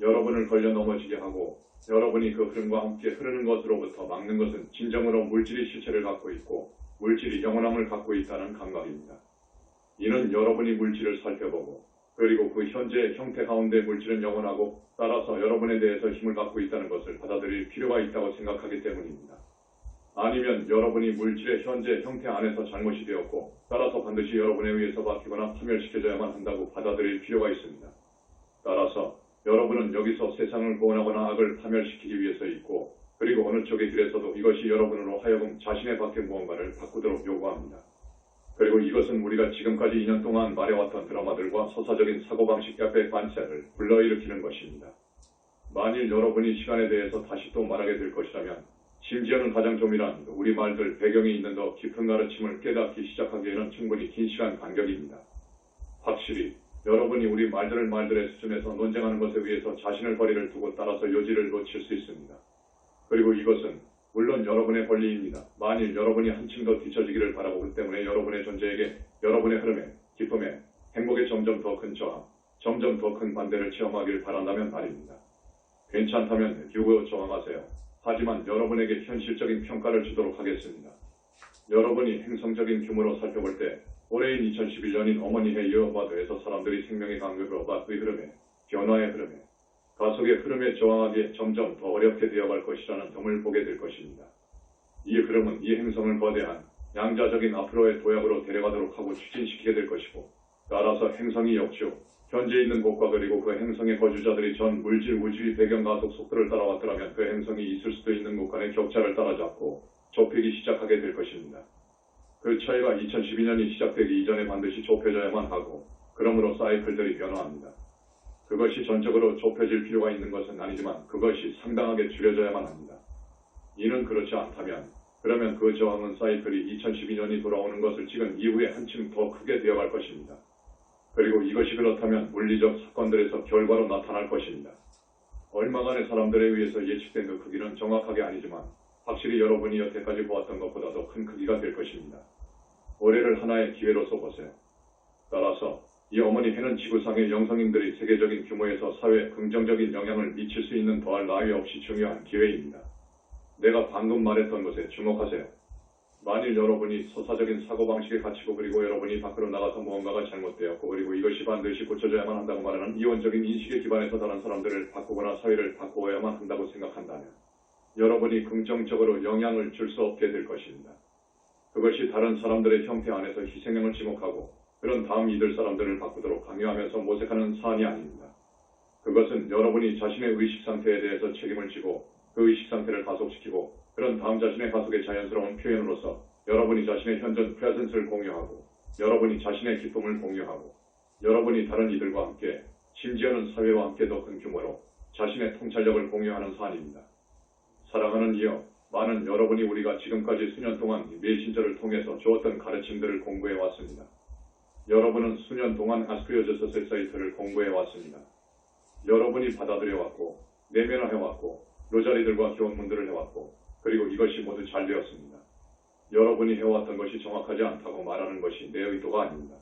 여러분을 걸려 넘어지게 하고 여러분이 그 흐름과 함께 흐르는 것으로부터 막는 것은 진정으로 물질이 실체를 갖고 있고 물질이 영원함을 갖고 있다는 감각입니다. 이는 여러분이 물질을 살펴보고 그리고 그 현재의 형태 가운데 물질은 영원하고 따라서 여러분에 대해서 힘을 갖고 있다는 것을 받아들일 필요가 있다고 생각하기 때문입니다. 아니면 여러분이 물질의 현재 형태 안에서 잘못이 되었고 따라서 반드시 여러분에 의해서 바뀌거나 파멸시켜져야만 한다고 받아들일 필요가 있습니다. 따라서 여러분은 여기서 세상을 구원하거나 악을 파멸시키기 위해서 있고 그리고 어느 쪽의 길에서도 이것이 여러분으로 하여금 자신의 밖에 무언가를 바꾸도록 요구합니다. 그리고 이것은 우리가 지금까지 2년 동안 말해왔던 드라마들과 서사적인 사고방식 옆의 관세를 불러일으키는 것입니다. 만일 여러분이 시간에 대해서 다시 또 말하게 될 것이라면, 심지어는 가장 좀이란 우리 말들 배경에 있는 더 깊은 가르침을 깨닫기 시작하기에는 충분히 긴 시간 간격입니다. 확실히 여러분이 우리 말들의 수준에서 논쟁하는 것에 의해서 자신의 거리를 두고 따라서 요지를 놓칠 수 있습니다. 그리고 이것은 물론 여러분의 권리입니다. 만일 여러분이 한층 더 뒤처지기를 바라고 그 때문에 여러분의 존재에게, 여러분의 흐름에, 기쁨에, 행복에 점점 더 큰 저항, 점점 더 큰 반대를 체험하길 바란다면 말입니다. 괜찮다면 유고 저항하세요. 하지만 여러분에게 현실적인 평가를 주도록 하겠습니다. 여러분이 행성적인 규모로 살펴볼 때 올해인 2011년인 어머니의 여바드에서 사람들이 생명의 간격으로 바의 흐름에, 변화의 흐름에, 가속의 흐름에 저항하기에 점점 더 어렵게 되어갈 것이라는 점을 보게 될 것입니다. 이 흐름은 이 행성을 거대한 양자적인 앞으로의 도약으로 데려가도록 하고 추진시키게 될 것이고, 따라서 행성이 역시 현재 있는 곳과 그리고 그 행성의 거주자들이 전 물질 우주의 배경 가속 속도를 따라왔더라면 그 행성이 있을 수도 있는 곳 간의 격차를 따라잡고 좁히기 시작하게 될 것입니다. 그 차이가 2012년이 시작되기 이전에 반드시 좁혀져야만 하고, 그러므로 사이클들이 변화합니다. 그것이 전적으로 좁혀질 필요가 있는 것은 아니지만 그것이 상당하게 줄여져야만 합니다. 이는 그렇지 않다면, 그러면 그 저항은 사이클이 2012년이 돌아오는 것을 찍은 이후에 한층 더 크게 되어갈 것입니다. 그리고 이것이 그렇다면 물리적 사건들에서 결과로 나타날 것입니다. 얼마간의 사람들에 의해서 예측된 그 크기는 정확하게 아니지만 확실히 여러분이 여태까지 보았던 것보다 더 큰 크기가 될 것입니다. 올해를 하나의 기회로서 보세요. 따라서 이 어머니 해는 지구상의 영성인들이 세계적인 규모에서 사회에 긍정적인 영향을 미칠 수 있는 더할 나위 없이 중요한 기회입니다. 내가 방금 말했던 것에 주목하세요. 만일 여러분이 서사적인 사고방식에 갇히고 그리고 여러분이 밖으로 나가서 무언가가 잘못되었고 그리고 이것이 반드시 고쳐져야만 한다고 말하는 이원적인 인식에 기반해서 다른 사람들을 바꾸거나 사회를 바꾸어야만 한다고 생각한다면 여러분이 긍정적으로 영향을 줄 수 없게 될 것입니다. 그것이 다른 사람들의 형태 안에서 희생형을 지목하고 그런 다음 이들 사람들을 바꾸도록 강요하면서 모색하는 사안이 아닙니다. 그것은 여러분이 자신의 의식 상태에 대해서 책임을 지고 그 의식 상태를 가속시키고 그런 다음 자신의 가속의 자연스러운 표현으로서 여러분이 자신의 현존 프레젠스를 공유하고 여러분이 자신의 기쁨을 공유하고 여러분이 다른 이들과 함께 심지어는 사회와 함께 더 큰 규모로 자신의 통찰력을 공유하는 사안입니다. 사랑하는 이여, 많은 여러분이 우리가 지금까지 수년 동안 메신저를 통해서 주었던 가르침들을 공부해 왔습니다. 여러분은 수년 동안 아스크요저스 소사이트를 공부해 왔습니다. 여러분이 받아들여 왔고 내면화해 왔고 로자리들과 교원문들을 해왔고 그리고 이것이 모두 잘 되었습니다. 여러분이 해왔던 것이 정확하지 않다고 말하는 것이 내 의도가 아닙니다.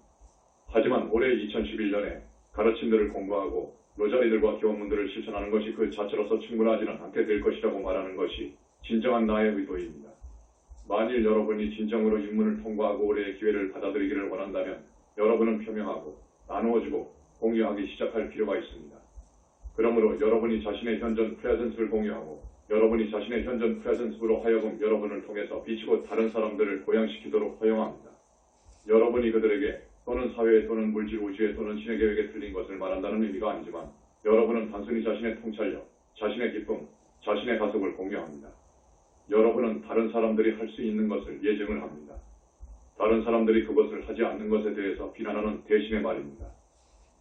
하지만 올해 2011년에 가르침들을 공부하고 로자리들과 교원문들을 실천하는 것이 그 자체로서 충분하지는 않게 될 것이라고 말하는 것이 진정한 나의 의도입니다. 만일 여러분이 진정으로 입문을 통과하고 올해의 기회를 받아들이기를 원한다면 여러분은 표명하고 나누어주고 공유하기 시작할 필요가 있습니다. 그러므로 여러분이 자신의 현존 프레젠스를 공유하고 여러분이 자신의 현존 프레젠스로 하여금 여러분을 통해서 비치고 다른 사람들을 고양시키도록 허용합니다. 여러분이 그들에게 또는 사회에 또는 물질 우주에 또는 신의 계획에 틀린 것을 말한다는 의미가 아니지만 여러분은 단순히 자신의 통찰력, 자신의 기쁨, 자신의 가속을 공유합니다. 여러분은 다른 사람들이 할 수 있는 것을 예증을 합니다. 다른 사람들이 그것을 하지 않는 것에 대해서 비난하는 대신의 말입니다.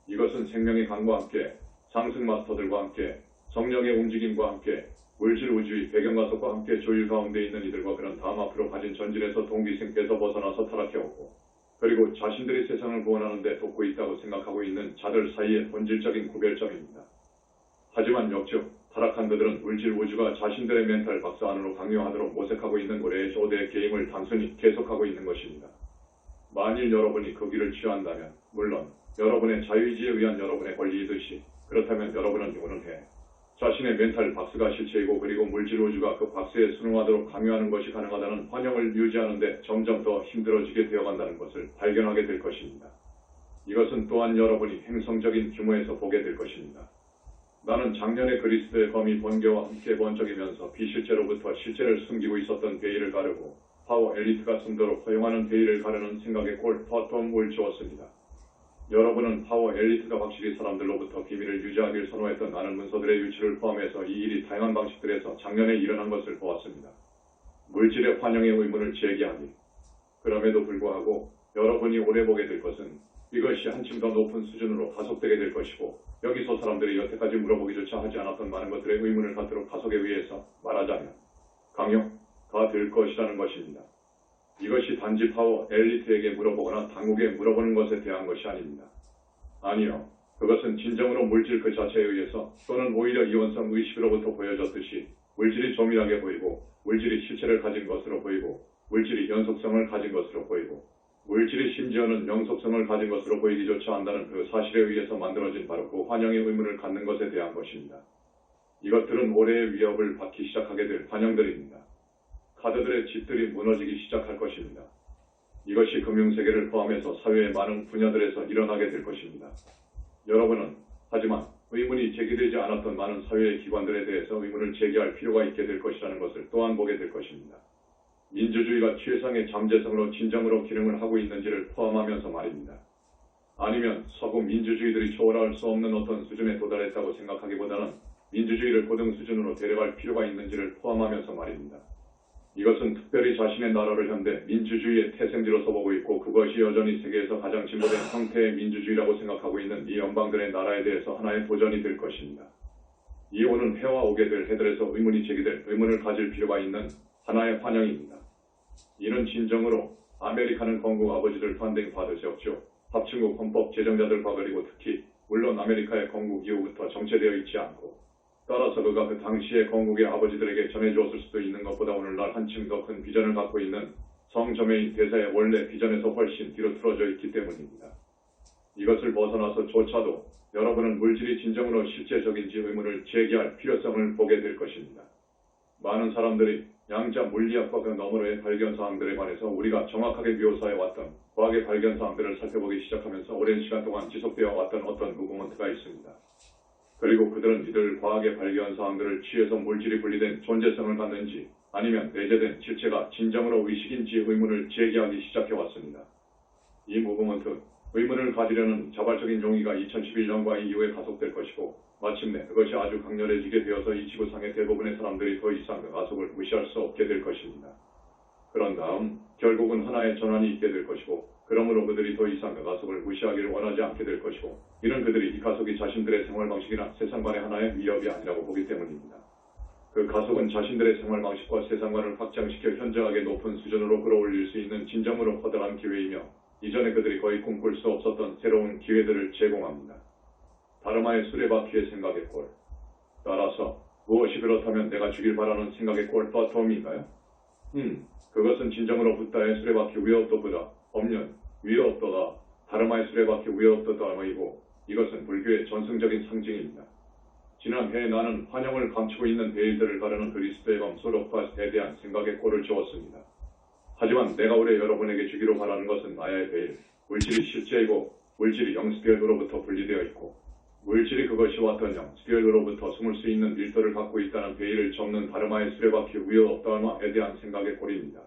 이것은 생명의 강과 함께 상승 마스터들과 함께 성령의 움직임과 함께 물질 우주의 배경가속과 함께 조율 가운데 있는 이들과 그런 다음 앞으로 가진 전진에서 동기생께서 벗어나서 타락해오고 그리고 자신들이 세상을 구원하는 데 돕고 있다고 생각하고 있는 자들 사이의 본질적인 구별점입니다. 하지만 역즉 타락한 그들은 물질 우주가 자신들의 멘탈 박사 안으로 강요하도록 모색하고 있는 고래의 조대의 게임을 단순히 계속하고 있는 것입니다. 만일 여러분이 그 길을 취한다면 물론 여러분의 자유의지에 의한 여러분의 권리이듯이 그렇다면 여러분은 유능해 자신의 멘탈 박스가 실체이고 그리고 물질 우주가 그 박스에 순응하도록 강요하는 것이 가능하다는 환영을 유지하는 데 점점 더 힘들어지게 되어간다는 것을 발견하게 될 것입니다. 이것은 또한 여러분이 행성적인 규모에서 보게 될 것입니다. 나는 작년에 그리스도의 검이 번개와 함께 번쩍이면서 비실제로부터 실제를 숨기고 있었던 베일을 가르고 파워 엘리트가 숨도록 허용하는 베일을 가르는 생각에 꼴 터텀을 주었습니다. 여러분은 파워 엘리트가 확실히 사람들로부터 비밀을 유지하길 선호했던 많은 문서들의 유출을 포함해서 이 일이 다양한 방식들에서 작년에 일어난 것을 보았습니다. 물질의 환영의 의문을 제기하기. 그럼에도 불구하고 여러분이 오래 보게 될 것은 이것이 한층 더 높은 수준으로 가속되게 될 것이고, 여기서 사람들이 여태까지 물어보기조차 하지 않았던 많은 것들의 의문을 갖도록 가속에 의해서 말하자면 강요가 될 것이라는 것입니다. 이것이 단지 파워 엘리트에게 물어보거나 당국에 물어보는 것에 대한 것이 아닙니다. 아니요. 그것은 진정으로 물질 그 자체에 의해서 또는 오히려 이원성 의식으로부터 보여졌듯이 물질이 조밀하게 보이고, 물질이 실체를 가진 것으로 보이고, 물질이 연속성을 가진 것으로 보이고, 물질이 심지어는 영속성을 가진 것으로 보이기조차 한다는 그 사실에 의해서 만들어진 바로 그 환영의 의문을 갖는 것에 대한 것입니다. 이것들은 올해의 위협을 받기 시작하게 될 환영들입니다. 카드들의 집들이 무너지기 시작할 것입니다. 이것이 금융세계를 포함해서 사회의 많은 분야들에서 일어나게 될 것입니다. 여러분은 하지만 의문이 제기되지 않았던 많은 사회의 기관들에 대해서 의문을 제기할 필요가 있게 될 것이라는 것을 또한 보게 될 것입니다. 민주주의가 최상의 잠재성으로 진정으로 기능을 하고 있는지를 포함하면서 말입니다. 아니면 서구 민주주의들이 초월할 수 없는 어떤 수준에 도달했다고 생각하기보다는 민주주의를 고등 수준으로 데려갈 필요가 있는지를 포함하면서 말입니다. 이것은 특별히 자신의 나라를 현대 민주주의의 태생지로서 보고 있고, 그것이 여전히 세계에서 가장 진보된 형태의 민주주의라고 생각하고 있는 이 연방들의 나라에 대해서 하나의 도전이 될 것입니다. 이 오는 해와 오게 될 해들에서 의문이 제기될 의문을 가질 필요가 있는 하나의 환영입니다. 이는 진정으로 아메리카는 건국 아버지들 판딩 받으셨죠. 합중국 헌법 제정자들과, 그리고 특히 물론 아메리카의 건국 이후부터 정체되어 있지 않고, 따라서 그가 그 당시의 건국의 아버지들에게 전해주었을 수도 있는 것보다 오늘날 한층 더 큰 비전을 갖고 있는 성저메인 대사의 원래 비전에서 훨씬 뒤로 틀어져 있기 때문입니다. 이것을 벗어나서조차도 여러분은 물질이 진정으로 실제적인지 의문을 제기할 필요성을 보게 될 것입니다. 많은 사람들이 양자 물리학과 그 너머로의 발견사항들에 관해서 우리가 정확하게 묘사해왔던 과학의 발견사항들을 살펴보기 시작하면서 오랜 시간 동안 지속되어 왔던 어떤 무브먼트가 있습니다. 그리고 그들은 이들 과학의 발견사항들을 취해서 물질이 분리된 존재성을 갖는지 아니면 내재된 실체가 진정으로 의식인지 의문을 제기하기 시작해왔습니다. 이 무브먼트, 의문을 가지려는 자발적인 용의가 2011년과 이후에 가속될 것이고, 마침내 그것이 아주 강렬해지게 되어서 이 지구상의 대부분의 사람들이 더 이상 그 가속을 무시할 수 없게 될 것입니다. 그런 다음 결국은 하나의 전환이 있게 될 것이고, 그러므로 그들이 더 이상 그 가속을 무시하기를 원하지 않게 될 것이고, 이는 그들이 이 가속이 자신들의 생활방식이나 세상관의 하나의 위협이 아니라고 보기 때문입니다. 그 가속은 자신들의 생활방식과 세상관을 확장시켜 현저하게 높은 수준으로 끌어올릴 수 있는 진정으로 커다란 기회이며, 이전에 그들이 거의 꿈꿀 수 없었던 새로운 기회들을 제공합니다. 다르마의 수레바퀴의 생각의 꼴. 따라서 무엇이 그렇다면 내가 주길 바라는 생각의 꼴 플랫폼인가요? 그것은 진정으로 붓다의 수레바퀴 위에 없더보다 없는 위에 없더가 다르마의 수레바퀴 위에 없더다이고, 이것은 불교의 전승적인 상징입니다. 지난해 나는 환영을 감추고 있는 베일들을 가르는 그리스도의 검 소로파스에 대한 생각의 꼴을 주었습니다. 하지만 내가 올해 여러분에게 주기로 바라는 것은 나의 베일, 물질이 실제이고 물질이 영스피어로부터 분리되어 있고, 물질이 그것이 왔던 영스피어로부터 숨을 수 있는 밀도를 갖고 있다는 베일을 접는 다르마의 수레바퀴 위에 없다마에 대한 생각의 꼴입니다.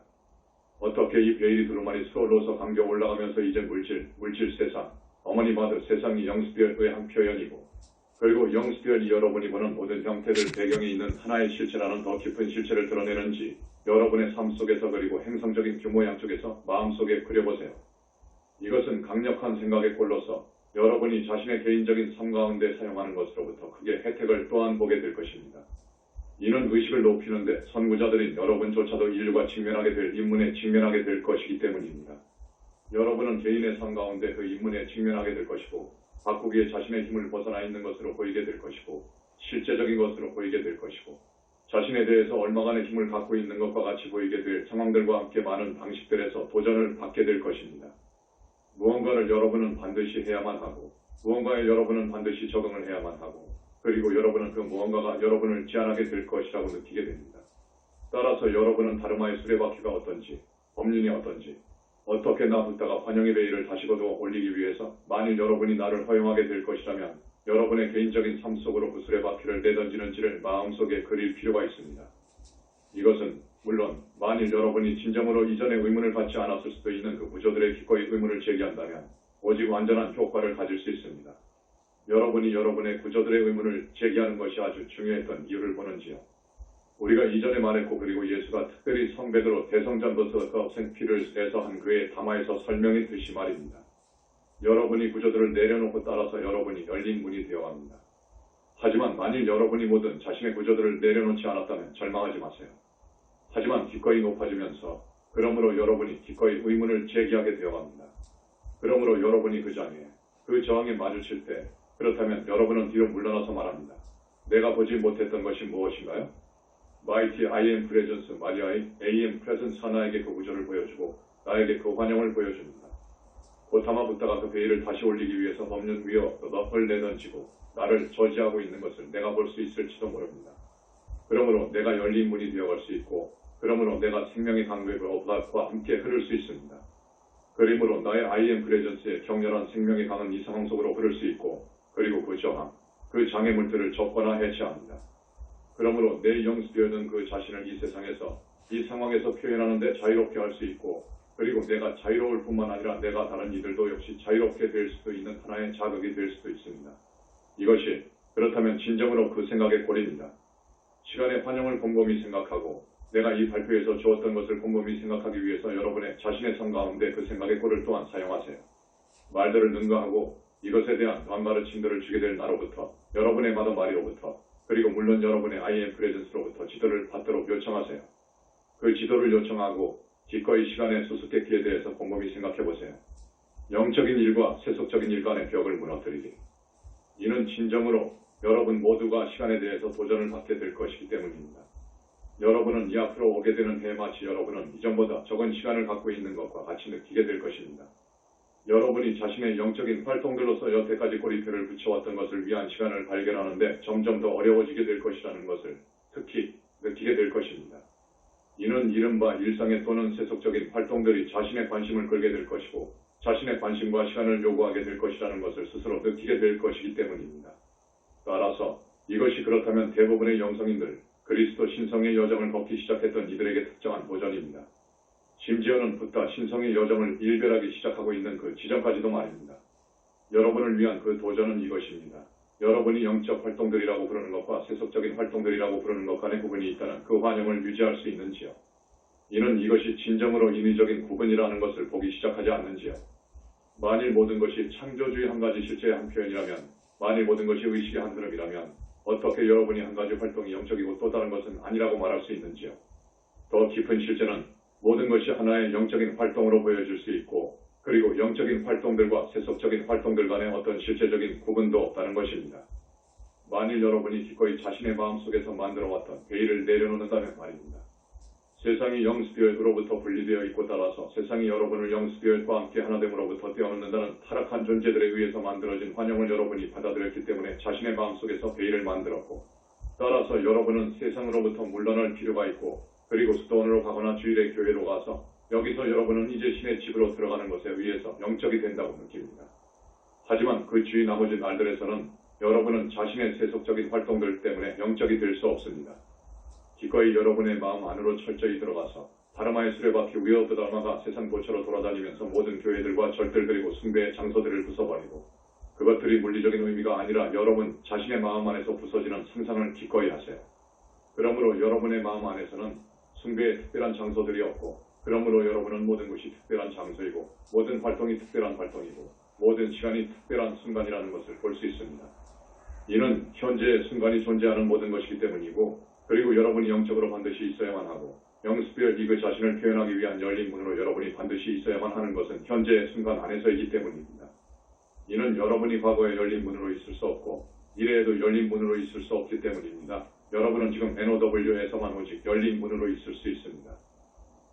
어떻게 이 베일이 두루마리 스롤로서 감겨 올라가면서 이제 물질 세상, 어머니 마드 세상이 영스피어의 한 표현이고, 그리고 영스피어이 여러분이 보는 모든 형태들 배경에 있는 하나의 실체라는 더 깊은 실체를 드러내는지 여러분의 삶 속에서, 그리고 행성적인 규모 양쪽에서 마음속에 그려보세요. 이것은 강력한 생각의 꼴로서 여러분이 자신의 개인적인 삶 가운데 사용하는 것으로부터 크게 혜택을 또한 보게 될 것입니다. 이는 의식을 높이는데 선구자들인 여러분조차도 인류가 직면하게 될 인문에 직면하게 될 것이기 때문입니다. 여러분은 개인의 삶 가운데 그 인문에 직면하게 될 것이고, 바꾸기에 자신의 힘을 벗어나 있는 것으로 보이게 될 것이고, 실제적인 것으로 보이게 될 것이고, 자신에 대해서 얼마간의 힘을 갖고 있는 것과 같이 보이게 될 상황들과 함께 많은 방식들에서 도전을 받게 될 것입니다. 무언가를 여러분은 반드시 해야만 하고, 무언가에 여러분은 반드시 적응을 해야만 하고, 그리고 여러분은 그 무언가가 여러분을 제한하게 될 것이라고 느끼게 됩니다. 따라서 여러분은 다르마의 수레바퀴가 어떤지, 법륜이 어떤지, 어떻게 나 붓다가 환영의 베일을 다시 거두어 올리기 위해서 만일 여러분이 나를 허용하게 될 것이라면 여러분의 개인적인 삶 속으로 그 수레바퀴를 내던지는지를 마음속에 그릴 필요가 있습니다. 이것은 물론 만일 여러분이 진정으로 이전에 의문을 갖지 않았을 수도 있는 그 구조들의 기꺼이 의문을 제기한다면 오직 완전한 효과를 가질 수 있습니다. 여러분이 여러분의 구조들의 의문을 제기하는 것이 아주 중요했던 이유를 보는지요. 우리가 이전에 말했고 그리고 예수가 특별히 성 베드로 대성전도서 그 피를 내서 한 그의 담화에서 설명했듯이 말입니다. 여러분이 구조들을 내려놓고 따라서 여러분이 열린 문이 되어갑니다. 하지만 만일 여러분이 모든 자신의 구조들을 내려놓지 않았다면 절망하지 마세요. 하지만 기꺼이 높아지면서 그러므로 여러분이 기꺼이 의문을 제기하게 되어갑니다. 그러므로 여러분이 그 저항에 마주칠 때 그렇다면 여러분은 뒤로 물러나서 말합니다. 내가 보지 못했던 것이 무엇인가요? 마이티 I am 프레전스 마리아의 AM 프레전스 하나에게 그 구조를 보여주고 나에게 그 환영을 보여줍니다. 고타마 붓다가 그 베일을 다시 올리기 위해서 법륜 위에 널 내던지고 나를 저지하고 있는 것을 내가 볼 수 있을지도 모릅니다. 그러므로 내가 열린 문이 되어갈 수 있고 그러므로 내가 생명의 강물과 오브락과 함께 흐를 수 있습니다. 그러므로 나의 I am 프레전스의 격렬한 생명의 강은 이 상황 속으로 흐를 수 있고 그리고 그 저항, 그 장애물들을 접거나 해체합니다. 그러므로 내 영스되어든 그 자신을 이 세상에서 이 상황에서 표현하는데 자유롭게 할 수 있고 그리고 내가 자유로울 뿐만 아니라 내가 다른 이들도 역시 자유롭게 될 수도 있는 하나의 자극이 될 수도 있습니다. 이것이 그렇다면 진정으로 그 생각의 꼴입니다. 시간의 환영을 곰곰이 생각하고 내가 이 발표에서 주었던 것을 곰곰이 생각하기 위해서 여러분의 자신의 삶 가운데 그 생각의 꼴을 또한 사용하세요. 말들을 능가하고 이것에 대한 반가르침들을 주게 될 나로부터 여러분의 마더 마리로부터 그리고 물론 여러분의 I am 프레전스로부터 지도를 받도록 요청하세요. 그 지도를 요청하고 기꺼이 시간의 수수께끼에 대해서 곰곰이 생각해보세요. 영적인 일과 세속적인 일 간의 벽을 무너뜨리기. 이는 진정으로 여러분 모두가 시간에 대해서 도전을 받게 될 것이기 때문입니다. 여러분은 이 앞으로 오게 되는 해 마치 여러분은 이전보다 적은 시간을 갖고 있는 것과 같이 느끼게 될 것입니다. 여러분이 자신의 영적인 활동들로서 여태까지 꼬리표를 붙여왔던 것을 위한 시간을 발견하는데 점점 더 어려워지게 될 것이라는 것을 특히 느끼게 될 것입니다. 이는 이른바 일상의 또는 세속적인 활동들이 자신의 관심을 끌게 될 것이고 자신의 관심과 시간을 요구하게 될 것이라는 것을 스스로 느끼게 될 것이기 때문입니다. 따라서 이것이 그렇다면 대부분의 영성인들, 그리스도 신성의 여정을 걷기 시작했던 이들에게 특정한 도전입니다. 심지어는 붓다 신성의 여정을 일별하기 시작하고 있는 그 지점까지도 말입니다. 여러분을 위한 그 도전은 이것입니다. 여러분이 영적 활동들이라고 부르는 것과 세속적인 활동들이라고 부르는 것 간의 구분이 있다는 그 환영을 유지할 수 있는지요. 이는 이것이 진정으로 인위적인 구분이라는 것을 보기 시작하지 않는지요. 만일 모든 것이 창조주의 한 가지 실제의 한 표현이라면, 만일 모든 것이 의식의 한 흐름이라면 어떻게 여러분이 한 가지 활동이 영적이고 또 다른 것은 아니라고 말할 수 있는지요. 더 깊은 실제는 모든 것이 하나의 영적인 활동으로 보여질 수 있고 그리고 영적인 활동들과 세속적인 활동들 간의 어떤 실제적인 구분도 없다는 것입니다. 만일 여러분이 기꺼이 자신의 마음속에서 만들어왔던 베일을 내려놓는다면 말입니다. 세상이 영스피릿으로부터 분리되어 있고 따라서 세상이 여러분을 영스피릿과 함께 하나됨으로부터 떼어놓는다는 타락한 존재들에 의해서 만들어진 환영을 여러분이 받아들였기 때문에 자신의 마음속에서 베일을 만들었고 따라서 여러분은 세상으로부터 물러날 필요가 있고 그리고 수도원으로 가거나 주일의 교회로 가서 여기서 여러분은 이제 신의 집으로 들어가는 것에 의해서 영적이 된다고 느낍니다. 하지만 그 주위 나머지 날들에서는 여러분은 자신의 세속적인 활동들 때문에 영적이 될 수 없습니다. 기꺼이 여러분의 마음 안으로 철저히 들어가서 다르마의 수레바퀴 위어드 다르마가 세상 도처로 돌아다니면서 모든 교회들과 절들 그리고 숭배의 장소들을 부숴버리고 그것들이 물리적인 의미가 아니라 여러분 자신의 마음 안에서 부서지는 상상을 기꺼이 하세요. 그러므로 여러분의 마음 안에서는 숭배의 특별한 장소들이 없고 그러므로 여러분은 모든 것이 특별한 장소이고 모든 활동이 특별한 활동이고 모든 시간이 특별한 순간이라는 것을 볼 수 있습니다. 이는 현재의 순간이 존재하는 모든 것이기 때문이고 그리고 여러분이 영적으로 반드시 있어야만 하고 영스피릿 그 자신을 표현하기 위한 열린 문으로 여러분이 반드시 있어야만 하는 것은 현재의 순간 안에서이기 때문입니다. 이는 여러분이 과거에 열린 문으로 있을 수 없고 미래에도 열린 문으로 있을 수 없기 때문입니다. 여러분은 지금 NOW에서만 오직 열린 문으로 있을 수 있습니다.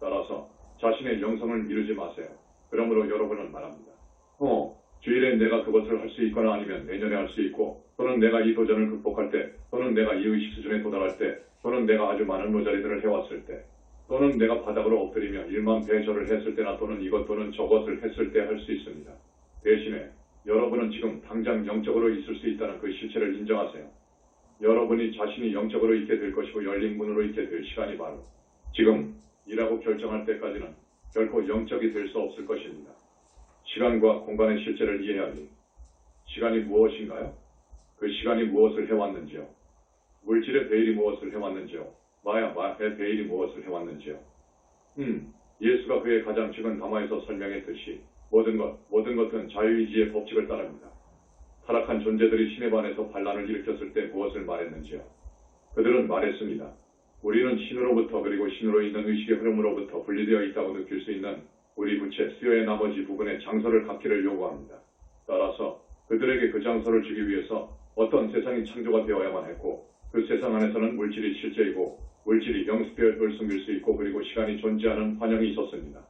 따라서 자신의 영성을 미루지 마세요. 그러므로 여러분은 말합니다. 주일에 내가 그것을 할 수 있거나 아니면 내년에 할 수 있고 또는 내가 이 도전을 극복할 때 또는 내가 이 의식 수준에 도달할 때 또는 내가 아주 많은 모자리들을 해왔을 때 또는 내가 바닥으로 엎드리며 1만 배절을 했을 때나 또는 이것 또는 저것을 했을 때 할 수 있습니다. 대신에 여러분은 지금 당장 영적으로 있을 수 있다는 그 실체를 인정하세요. 여러분이 자신이 영적으로 있게 될 것이고 열린 문으로 있게 될 시간이 바로 지금이라고 결정할 때까지는 결코 영적이 될 수 없을 것입니다. 시간과 공간의 실제를 이해하니 시간이 무엇인가요? 그 시간이 무엇을 해왔는지요? 물질의 베일이 무엇을 해왔는지요? 마야의 베일이 무엇을 해왔는지요? 예수가 그의 가장 최근 담화에서 설명했듯이 모든 것은 자유의지의 법칙을 따릅니다. 타락한 존재들이 신에 반해서 반란을 일으켰을 때 무엇을 말했는지요? 그들은 말했습니다. 우리는 신으로부터 그리고 신으로 있는 의식의 흐름으로부터 분리되어 있다고 느낄 수 있는 우리 부체 수요의 나머지 부분에 장소를 갖기를 요구합니다. 따라서 그들에게 그 장소를 주기 위해서 어떤 세상이 창조가 되어야만 했고 그 세상 안에서는 물질이 실제이고 물질이 영스피어를 숨길 수 있고 그리고 시간이 존재하는 환영이 있었습니다.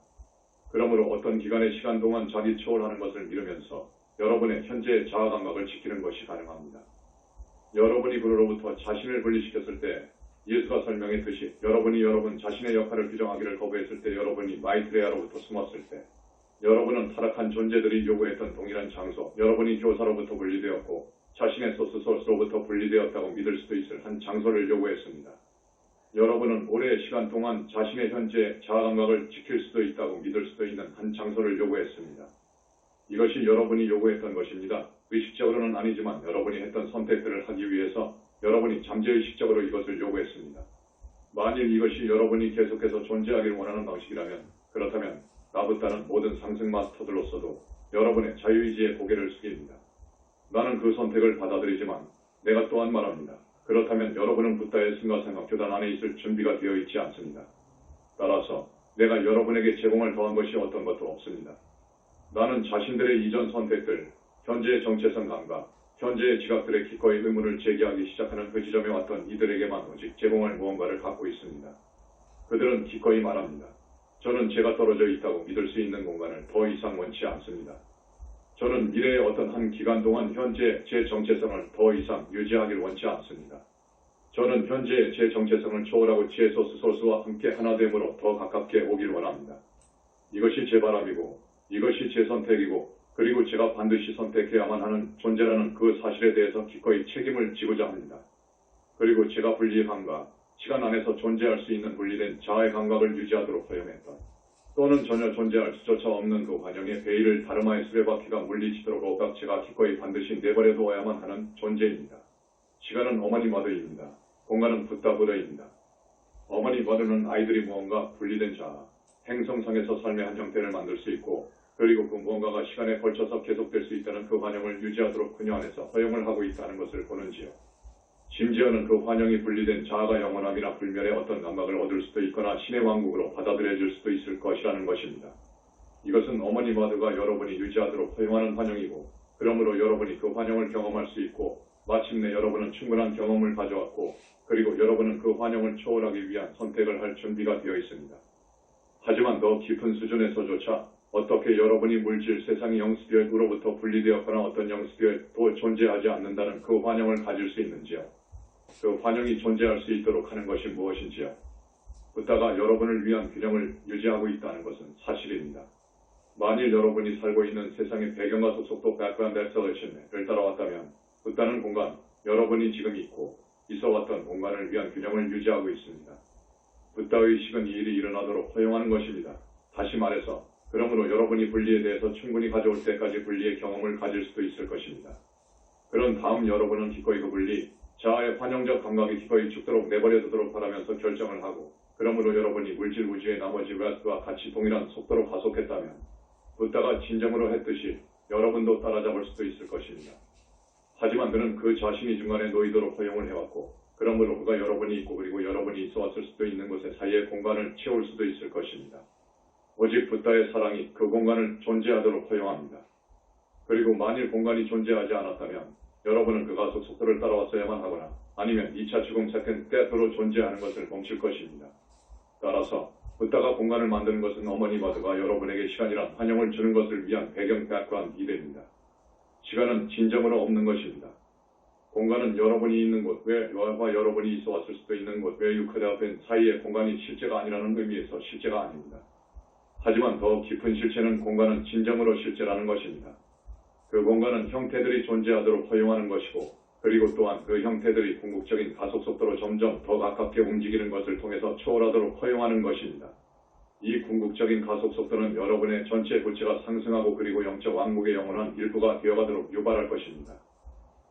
그러므로 어떤 기간의 시간 동안 자기 초월하는 것을 믿으면서 여러분의 현재의 자아 감각을 지키는 것이 가능합니다. 여러분이 그로부터 자신을 분리시켰을 때 예수가 설명했듯이 여러분 자신의 역할을 규정하기를 거부했을 때 여러분이 마이트레아로부터 숨었을 때 여러분은 타락한 존재들이 요구했던 동일한 장소 여러분이 교사로부터 분리되었고 자신의 소스로부터 분리되었다고 믿을 수도 있을 한 장소를 요구했습니다. 여러분은 오랜 시간 동안 자신의 현재 자아 감각을 지킬 수도 있다고 믿을 수도 있는 한 장소를 요구했습니다. 이것이 여러분이 요구했던 것입니다. 의식적으로는 아니지만 여러분이 했던 선택들을 하기 위해서 여러분이 잠재의식적으로 이것을 요구했습니다. 만일 이것이 여러분이 계속해서 존재하기를 원하는 방식이라면 그렇다면 나부타는 모든 상승 마스터들로서도 여러분의 자유의지에 고개를 숙입니다. 나는 그 선택을 받아들이지만 내가 또한 말합니다. 그렇다면 여러분은 붓다의 승가생각 교단 안에 있을 준비가 되어 있지 않습니다. 따라서 내가 여러분에게 제공할 더한 것이 어떤 것도 없습니다. 나는 자신들의 이전 선택들, 현재의 정체성 감각, 현재의 지각들의 기꺼이 의문을 제기하기 시작하는 그 지점에 왔던 이들에게만 오직 제공할 무언가를 갖고 있습니다. 그들은 기꺼이 말합니다. 저는 제가 떨어져 있다고 믿을 수 있는 공간을 더 이상 원치 않습니다. 저는 미래의 어떤 한 기간 동안 현재 제 정체성을 더 이상 유지하길 원치 않습니다. 저는 현재 제 정체성을 초월하고 제 소스와 함께 하나됨으로 더 가깝게 오길 원합니다. 이것이 제 바람이고 이것이 제 선택이고 그리고 제가 반드시 선택해야만 하는 존재라는 그 사실에 대해서 기꺼이 책임을 지고자 합니다. 그리고 제가 분리의 감각, 시간 안에서 존재할 수 있는 분리된 자아의 감각을 유지하도록 허용했던 또는 전혀 존재할 수조차 없는 그 환영의 베일을 다르마의 수레바퀴가 물리치도록 오각 제가 기꺼이 반드시 내버려두어야만 하는 존재입니다. 시간은 어머니 머더입니다. 공간은 붓다 부더입니다. 어머니 머더는 아이들이 무언가 분리된 자아, 행성상에서 삶의 한 형태를 만들 수 있고 그리고 그 무언가가 시간에 걸쳐서 계속될 수 있다는 그 환영을 유지하도록 그녀 안에서 허용을 하고 있다는 것을 보는지요. 심지어는 그 환영이 분리된 자아가 영원함이나 불멸의 어떤 감각을 얻을 수도 있거나 신의 왕국으로 받아들여질 수도 있을 것이라는 것입니다. 이것은 어머니 머드가 여러분이 유지하도록 허용하는 환영이고 그러므로 여러분이 그 환영을 경험할 수 있고 마침내 여러분은 충분한 경험을 가져왔고 그리고 여러분은 그 환영을 초월하기 위한 선택을 할 준비가 되어 있습니다. 하지만 더 깊은 수준에서조차 어떻게 여러분이 물질 세상의 영스피어로부터 분리되었거나 어떤 영스피어도 존재하지 않는다는 그 환영을 가질 수 있는지요? 그 환영이 존재할 수 있도록 하는 것이 무엇인지요? 붓다가 여러분을 위한 균형을 유지하고 있다는 것은 사실입니다. 만일 여러분이 살고 있는 세상의 배경과 속속도 background acceleration,을 따라왔다면 붓다는 공간, 여러분이 지금 있고 있어왔던 공간을 위한 균형을 유지하고 있습니다. 붓다의식은 이 일이 일어나도록 허용하는 것입니다. 다시 말해서 그러므로 여러분이 분리에 대해서 충분히 가져올 때까지 분리의 경험을 가질 수도 있을 것입니다. 그런 다음 여러분은 기꺼이 그 분리, 자아의 환영적 감각이 기꺼이 죽도록 내버려두도록 바라면서 결정을 하고 그러므로 여러분이 물질 우주의 나머지 웨스트와 같이 동일한 속도로 가속했다면 붓다가 진정으로 했듯이 여러분도 따라잡을 수도 있을 것입니다. 하지만 그는 그 자신이 중간에 놓이도록 허용을 해왔고 그러므로 그가 여러분이 있고 그리고 여러분이 있어왔을 수도 있는 곳의 사이의 공간을 채울 수도 있을 것입니다. 오직 붓다의 사랑이 그 공간을 존재하도록 허용합니다. 그리고 만일 공간이 존재하지 않았다면 여러분은 그 가속 속도를 따라왔어야만 하거나 아니면 2차 죽음 세컨드 데스로 존재하는 것을 멈출 것입니다. 따라서 붓다가 공간을 만드는 것은 어머니 머드가 여러분에게 시간이란 환영을 주는 것을 위한 배경 백그라운드 됩니다. 시간은 진정으로 없는 것입니다. 공간은 여러분이 있는 곳, 와 여러분이 있어 왔을 수도 있는 곳, where you could have been 사이의 공간이 실제가 아니라는 의미에서 실제가 아닙니다. 하지만 더 깊은 실체는 공간은 진정으로 실제라는 것입니다. 그 공간은 형태들이 존재하도록 허용하는 것이고 그리고 또한 그 형태들이 궁극적인 가속속도로 점점 더 가깝게 움직이는 것을 통해서 초월하도록 허용하는 것입니다. 이 궁극적인 가속 속도는 여러분의 전체 부채가 상승하고 그리고 영적 왕국의 영원한 일부가 되어가도록 유발할 것입니다.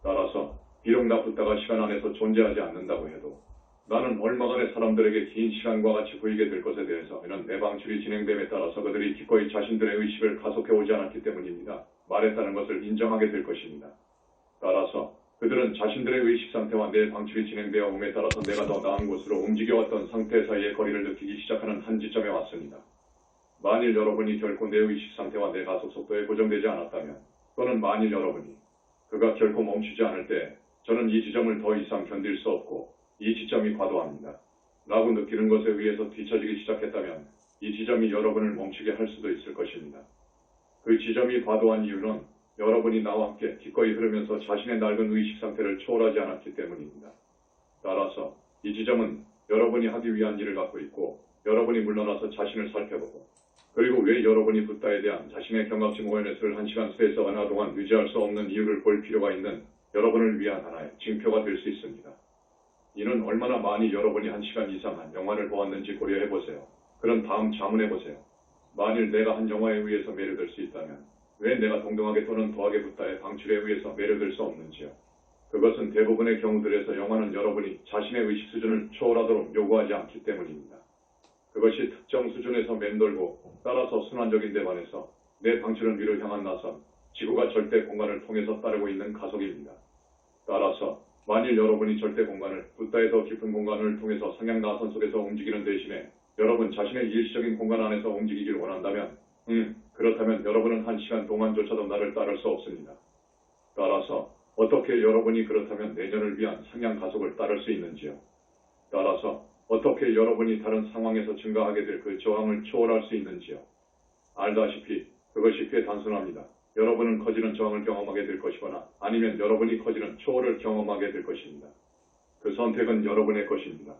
따라서 비록 나 붓다가 시간 안에서 존재하지 않는다고 해도 나는 얼마간의 사람들에게 긴 시간과 같이 보이게 될 것에 대해서는 내 방출이 진행됨에 따라서 그들이 기꺼이 자신들의 의식을 가속해오지 않았기 때문입니다. 말했다는 것을 인정하게 될 것입니다. 따라서 그들은 자신들의 의식 상태와 내 방출이 진행되어 옴에 따라서 내가 더 나은 곳으로 움직여왔던 상태 사이의 거리를 느끼기 시작하는 한 지점에 왔습니다. 만일 여러분이 결코 내 의식 상태와 내 가속 속도에 고정되지 않았다면, 또는 만일 여러분이 그가 결코 멈추지 않을 때 저는 이 지점을 더 이상 견딜 수 없고 이 지점이 과도합니다. 라고 느끼는 것에 의해서 뒤처지기 시작했다면 이 지점이 여러분을 멈추게 할 수도 있을 것입니다. 그 지점이 과도한 이유는 여러분이 나와 함께 기꺼이 흐르면서 자신의 낡은 의식 상태를 초월하지 않았기 때문입니다. 따라서 이 지점은 여러분이 하기 위한 일을 갖고 있고 여러분이 물러나서 자신을 살펴보고 그리고 왜 여러분이 붓다에 대한 자신의 경각심 오해넷을 1시간 스페이스 하나 동안 유지할 수 없는 이유를 볼 필요가 있는 여러분을 위한 하나의 징표가 될 수 있습니다. 이는 얼마나 많이 여러분이 1시간 이상한 영화를 보았는지 고려해보세요. 그런 다음 자문해보세요. 만일 내가 한 영화에 의해서 매료될 수 있다면 왜 내가 동등하게 또는 더하게 붓다의 방출에 의해서 매료될 수 없는지요? 그것은 대부분의 경우들에서 영화는 여러분이 자신의 의식 수준을 초월하도록 요구하지 않기 때문입니다. 그것이 특정 수준에서 맴돌고 따라서 순환적인 데 반해서 내 방출은 위로 향한 나선, 지구가 절대 공간을 통해서 따르고 있는 가속입니다. 따라서 만일 여러분이 절대 공간을 붓다의 더 깊은 공간을 통해서 상향 나선 속에서 움직이는 대신에 여러분 자신의 일시적인 공간 안에서 움직이길 원한다면 그렇다면 여러분은 1시간 동안조차도 나를 따를 수 없습니다. 따라서 어떻게 여러분이 그렇다면 내년을 위한 상향 가속을 따를 수 있는지요? 따라서 어떻게 여러분이 다른 상황에서 증가하게 될 그 저항을 초월할 수 있는지요? 알다시피 그것이 꽤 단순합니다. 여러분은 커지는 저항을 경험하게 될 것이거나 아니면 여러분이 커지는 초월을 경험하게 될 것입니다. 그 선택은 여러분의 것입니다.